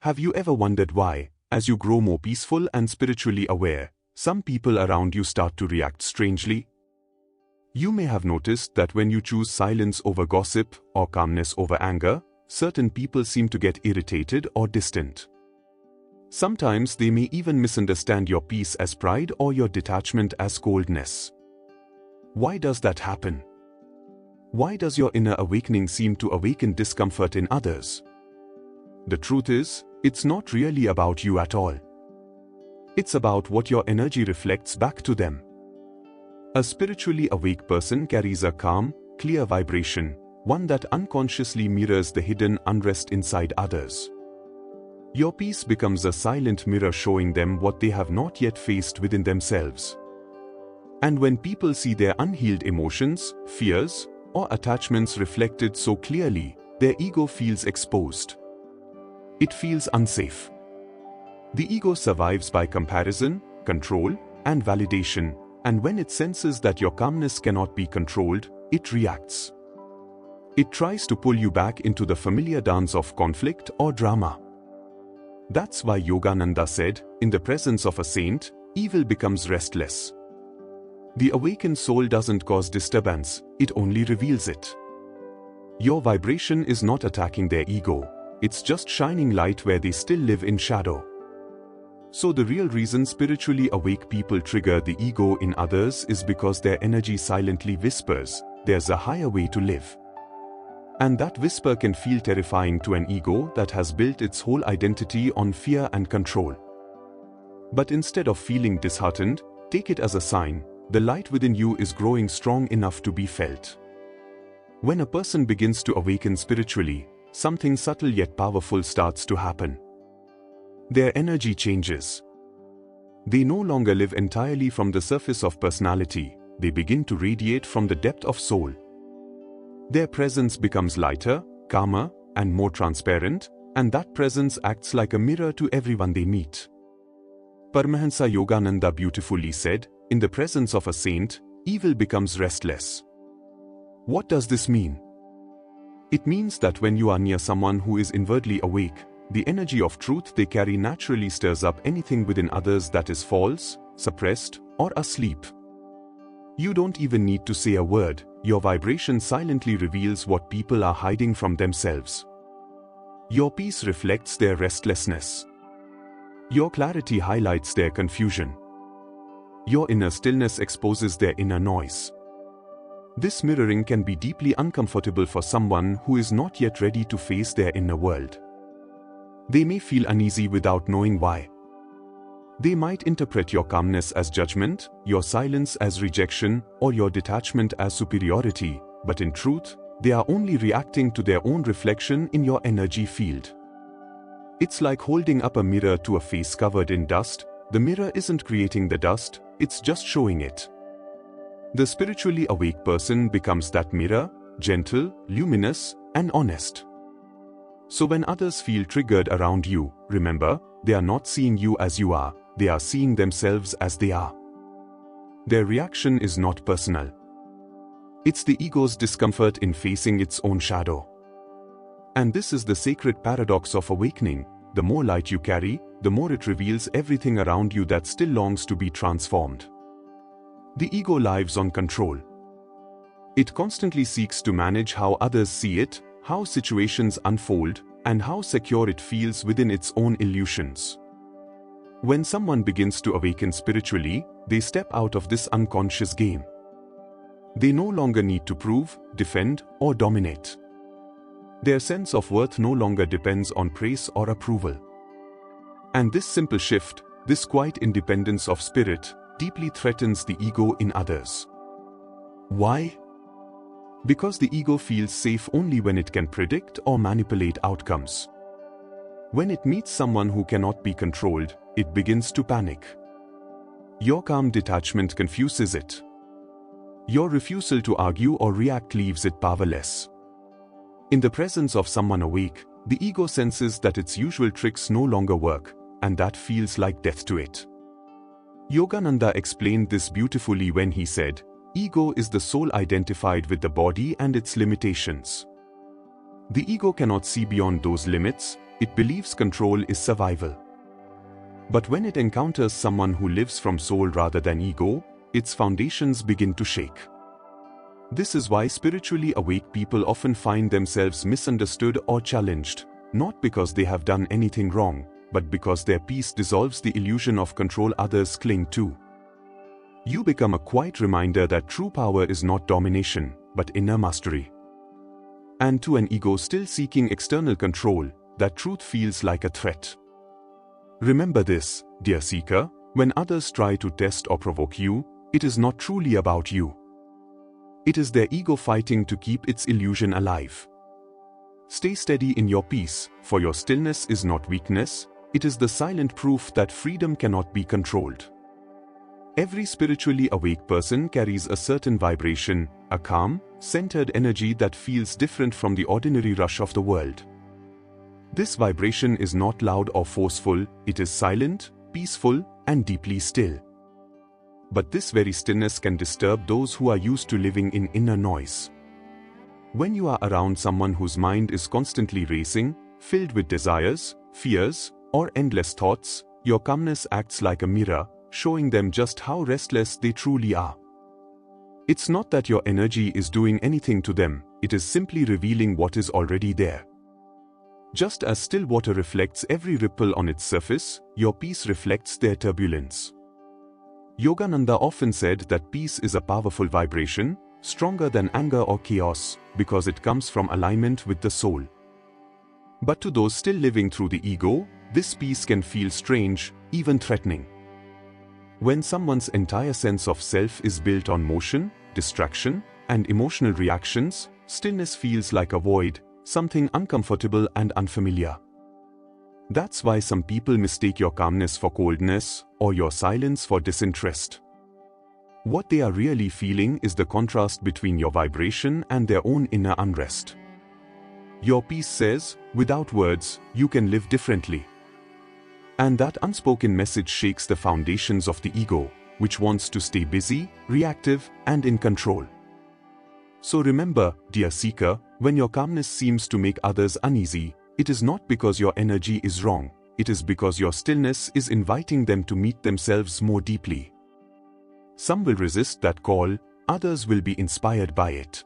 Have you ever wondered why, as you grow more peaceful and spiritually aware, some people around you start to react strangely? You may have noticed that when you choose silence over gossip or calmness over anger, certain people seem to get irritated or distant. Sometimes they may even misunderstand your peace as pride or your detachment as coldness. Why does that happen? Why does your inner awakening seem to awaken discomfort in others? The truth is, it's not really about you at all. It's about what your energy reflects back to them. A spiritually awake person carries a calm, clear vibration, one that unconsciously mirrors the hidden unrest inside others. Your peace becomes a silent mirror showing them what they have not yet faced within themselves. And when people see their unhealed emotions, fears, or attachments reflected so clearly, their ego feels exposed. It feels unsafe. The ego survives by comparison, control, and validation, and when it senses that your calmness cannot be controlled, it reacts. It tries to pull you back into the familiar dance of conflict or drama. That's why Yogananda said, in the presence of a saint, evil becomes restless. The awakened soul doesn't cause disturbance, it only reveals it. Your vibration is not attacking their ego, it's just shining light where they still live in shadow. So the real reason spiritually awake people trigger the ego in others is because their energy silently whispers, there's a higher way to live. And that whisper can feel terrifying to an ego that has built its whole identity on fear and control. But instead of feeling disheartened, take it as a sign, the light within you is growing strong enough to be felt. When a person begins to awaken spiritually, something subtle yet powerful starts to happen. Their energy changes. They no longer live entirely from the surface of personality, they begin to radiate from the depth of soul. Their presence becomes lighter, calmer, and more transparent, and that presence acts like a mirror to everyone they meet. Paramahansa Yogananda beautifully said, in the presence of a saint, evil becomes restless. What does this mean? It means that when you are near someone who is inwardly awake, the energy of truth they carry naturally stirs up anything within others that is false, suppressed, or asleep. You don't even need to say a word, your vibration silently reveals what people are hiding from themselves. Your peace reflects their restlessness. Your clarity highlights their confusion. Your inner stillness exposes their inner noise. This mirroring can be deeply uncomfortable for someone who is not yet ready to face their inner world. They may feel uneasy without knowing why. They might interpret your calmness as judgment, your silence as rejection, or your detachment as superiority, but in truth, they are only reacting to their own reflection in your energy field. It's like holding up a mirror to a face covered in dust. The mirror isn't creating the dust, it's just showing it. The spiritually awake person becomes that mirror, gentle, luminous, and honest. So when others feel triggered around you, remember, they are not seeing you as you are, they are seeing themselves as they are. Their reaction is not personal. It's the ego's discomfort in facing its own shadow. And this is the sacred paradox of awakening. The more light you carry, the more it reveals everything around you that still longs to be transformed. The ego lives on control. It constantly seeks to manage how others see it, how situations unfold, and how secure it feels within its own illusions. When someone begins to awaken spiritually, they step out of this unconscious game. They no longer need to prove, defend, or dominate. Their sense of worth no longer depends on praise or approval. And this simple shift, this quiet independence of spirit, deeply threatens the ego in others. Why? Because the ego feels safe only when it can predict or manipulate outcomes. When it meets someone who cannot be controlled, it begins to panic. Your calm detachment confuses it. Your refusal to argue or react leaves it powerless. In the presence of someone awake, the ego senses that its usual tricks no longer work, and that feels like death to it. Yogananda explained this beautifully when he said, "Ego is the soul identified with the body and its limitations. The ego cannot see beyond those limits, it believes control is survival. But when it encounters someone who lives from soul rather than ego, its foundations begin to shake. This is why spiritually awake people often find themselves misunderstood or challenged, not because they have done anything wrong, but because their peace dissolves the illusion of control others cling to. You become a quiet reminder that true power is not domination, but inner mastery. And to an ego still seeking external control, that truth feels like a threat. Remember this, dear seeker, when others try to test or provoke you, it is not truly about you. It is their ego fighting to keep its illusion alive. Stay steady in your peace, for your stillness is not weakness, it is the silent proof that freedom cannot be controlled. Every spiritually awake person carries a certain vibration, a calm, centered energy that feels different from the ordinary rush of the world. This vibration is not loud or forceful, it is silent, peaceful, and deeply still. But this very stillness can disturb those who are used to living in inner noise. When you are around someone whose mind is constantly racing, filled with desires, fears, or endless thoughts, your calmness acts like a mirror, showing them just how restless they truly are. It's not that your energy is doing anything to them, it is simply revealing what is already there. Just as still water reflects every ripple on its surface, your peace reflects their turbulence. Yogananda often said that peace is a powerful vibration, stronger than anger or chaos, because it comes from alignment with the soul. But to those still living through the ego, this peace can feel strange, even threatening. When someone's entire sense of self is built on motion, distraction, and emotional reactions, stillness feels like a void, something uncomfortable and unfamiliar. That's why some people mistake your calmness for coldness, or your silence for disinterest. What they are really feeling is the contrast between your vibration and their own inner unrest. Your peace says, without words, you can live differently. And that unspoken message shakes the foundations of the ego, which wants to stay busy, reactive, and in control. So remember, dear seeker, when your calmness seems to make others uneasy, it is not because your energy is wrong, it is because your stillness is inviting them to meet themselves more deeply. Some will resist that call, others will be inspired by it.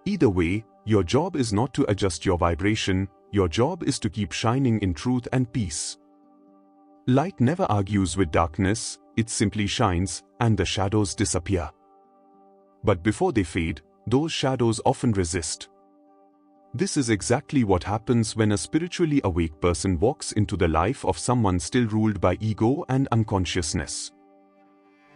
Either way, your job is not to adjust your vibration, your job is to keep shining in truth and peace. Light never argues with darkness, it simply shines, and the shadows disappear. But before they fade, those shadows often resist. This is exactly what happens when a spiritually awake person walks into the life of someone still ruled by ego and unconsciousness.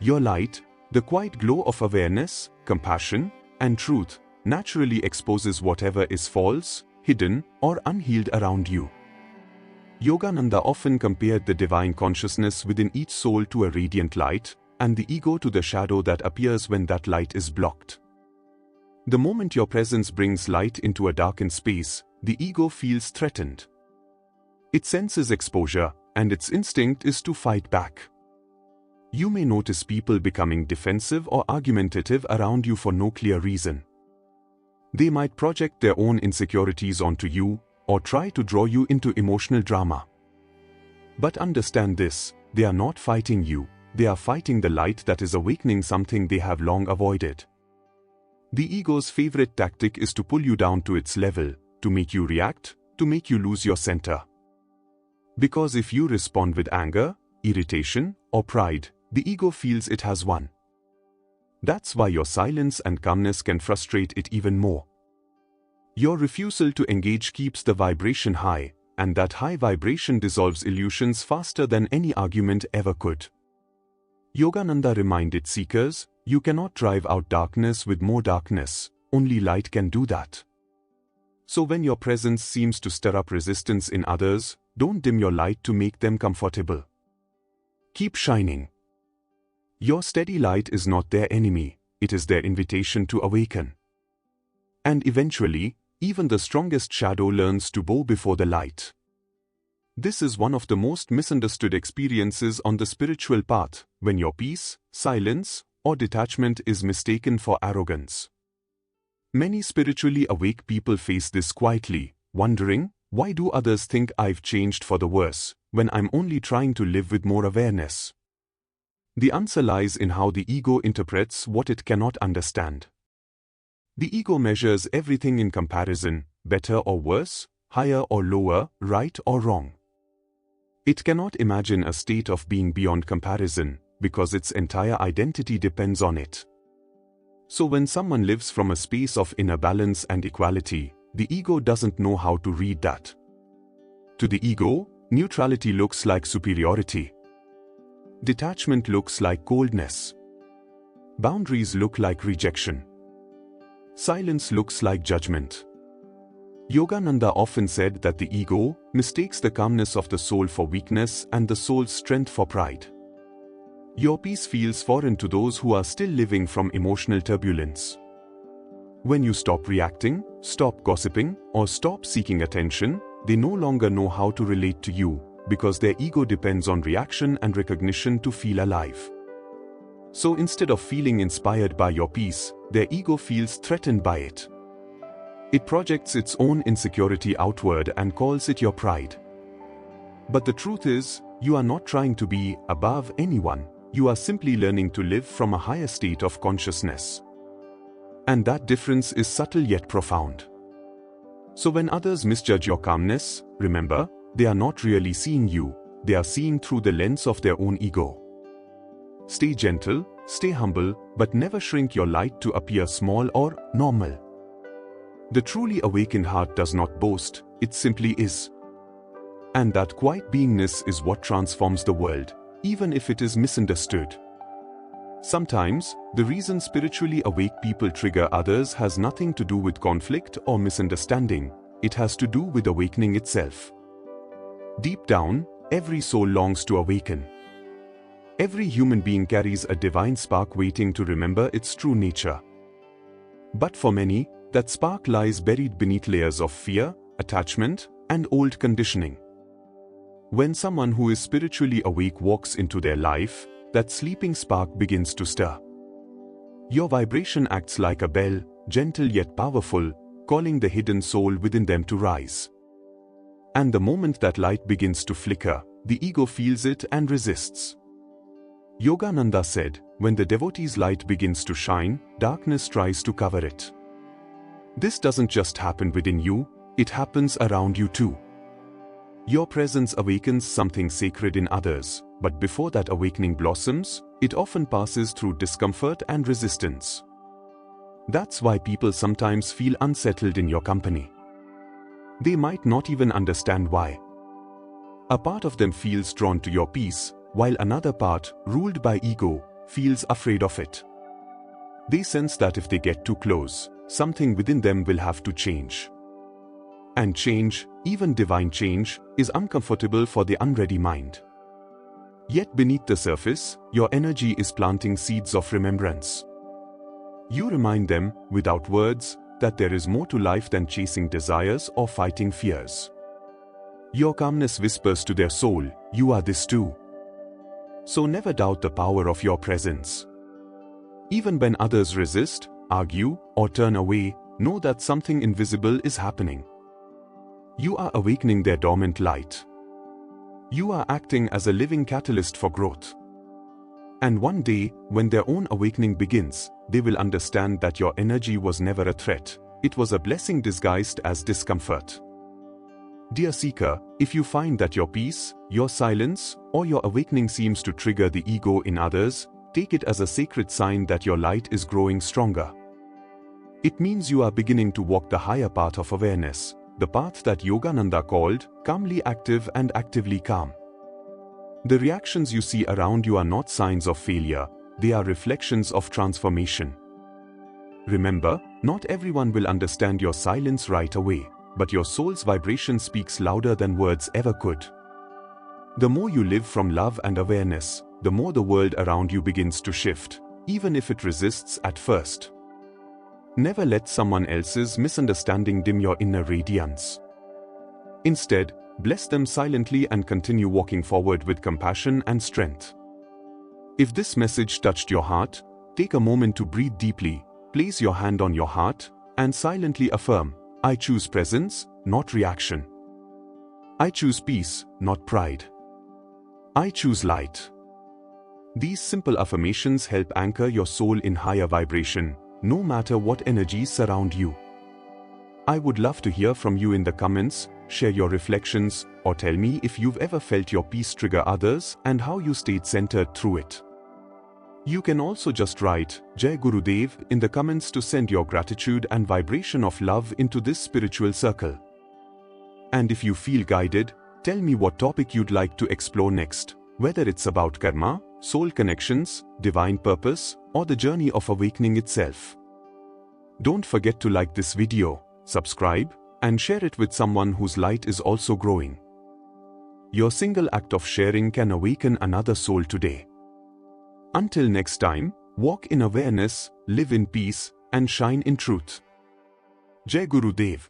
Your light, the quiet glow of awareness, compassion, and truth, naturally exposes whatever is false, hidden, or unhealed around you. Yogananda often compared the divine consciousness within each soul to a radiant light, and the ego to the shadow that appears when that light is blocked. The moment your presence brings light into a darkened space, the ego feels threatened. It senses exposure, and its instinct is to fight back. You may notice people becoming defensive or argumentative around you for no clear reason. They might project their own insecurities onto you, or try to draw you into emotional drama. But understand this, they are not fighting you, they are fighting the light that is awakening something they have long avoided. The ego's favorite tactic is to pull you down to its level, to make you react, to make you lose your center. Because if you respond with anger, irritation, or pride, the ego feels it has won. That's why your silence and calmness can frustrate it even more. Your refusal to engage keeps the vibration high, and that high vibration dissolves illusions faster than any argument ever could. Yogananda reminded seekers, you cannot drive out darkness with more darkness, only light can do that. So when your presence seems to stir up resistance in others, don't dim your light to make them comfortable. Keep shining. Your steady light is not their enemy, it is their invitation to awaken. And eventually, even the strongest shadow learns to bow before the light. This is one of the most misunderstood experiences on the spiritual path, when your peace, silence, or detachment is mistaken for arrogance. Many spiritually awake people face this quietly, wondering, Why do others think I've changed for the worse, when I'm only trying to live with more awareness? The answer lies in how the ego interprets what it cannot understand. The ego measures everything in comparison, better or worse, higher or lower, right or wrong. It cannot imagine a state of being beyond comparison, because its entire identity depends on it. So when someone lives from a space of inner balance and equality, the ego doesn't know how to read that. To the ego, neutrality looks like superiority. Detachment looks like coldness. Boundaries look like rejection. Silence looks like judgment. Yogananda often said that the ego mistakes the calmness of the soul for weakness and the soul's strength for pride. Your peace feels foreign to those who are still living from emotional turbulence. When you stop reacting, stop gossiping, or stop seeking attention, they no longer know how to relate to you, because their ego depends on reaction and recognition to feel alive. So instead of feeling inspired by your peace, their ego feels threatened by it. It projects its own insecurity outward and calls it your pride. But the truth is, you are not trying to be above anyone. You are simply learning to live from a higher state of consciousness. And that difference is subtle yet profound. So when others misjudge your calmness, remember, they are not really seeing you, they are seeing through the lens of their own ego. Stay gentle, stay humble, but never shrink your light to appear small or normal. The truly awakened heart does not boast, it simply is. And that quiet beingness is what transforms the world, even if it is misunderstood. Sometimes, the reason spiritually awake people trigger others has nothing to do with conflict or misunderstanding, it has to do with awakening itself. Deep down, every soul longs to awaken. Every human being carries a divine spark waiting to remember its true nature. But for many, that spark lies buried beneath layers of fear, attachment, and old conditioning. When someone who is spiritually awake walks into their life, that sleeping spark begins to stir. Your vibration acts like a bell, gentle yet powerful, calling the hidden soul within them to rise. And the moment that light begins to flicker, the ego feels it and resists. Yogananda said, when the devotee's light begins to shine, darkness tries to cover it. This doesn't just happen within you, it happens around you too. Your presence awakens something sacred in others, but before that awakening blossoms, it often passes through discomfort and resistance. That's why people sometimes feel unsettled in your company. They might not even understand why. A part of them feels drawn to your peace, while another part, ruled by ego, feels afraid of it. They sense that if they get too close, something within them will have to change. And change, even divine change, is uncomfortable for the unready mind. Yet beneath the surface, your energy is planting seeds of remembrance. You remind them, without words, that there is more to life than chasing desires or fighting fears. Your calmness whispers to their soul, you are this too. So never doubt the power of your presence. Even when others resist, argue, or turn away, know that something invisible is happening. You are awakening their dormant light. You are acting as a living catalyst for growth. And one day, when their own awakening begins, they will understand that your energy was never a threat, it was a blessing disguised as discomfort. Dear seeker, if you find that your peace, your silence, or your awakening seems to trigger the ego in others, take it as a sacred sign that your light is growing stronger. It means you are beginning to walk the higher path of awareness, the path that Yogananda called, calmly active and actively calm. The reactions you see around you are not signs of failure, they are reflections of transformation. Remember, not everyone will understand your silence right away, but your soul's vibration speaks louder than words ever could. The more you live from love and awareness, the more the world around you begins to shift, even if it resists at first. Never let someone else's misunderstanding dim your inner radiance. Instead, bless them silently and continue walking forward with compassion and strength. If this message touched your heart, take a moment to breathe deeply, place your hand on your heart, and silently affirm, I choose presence, not reaction. I choose peace, not pride. I choose light. These simple affirmations help anchor your soul in higher vibration, no matter what energies surround you. I would love to hear from you in the comments, share your reflections, or tell me if you've ever felt your peace trigger others and how you stayed centered through it. You can also just write Jai Gurudev in the comments to send your gratitude and vibration of love into this spiritual circle. And if you feel guided, tell me what topic you'd like to explore next, whether it's about karma, soul connections, divine purpose, or the journey of awakening itself. Don't forget to like this video, subscribe, and share it with someone whose light is also growing. Your single act of sharing can awaken another soul today. Until next time, walk in awareness, live in peace, and shine in truth. Jai Gurudev.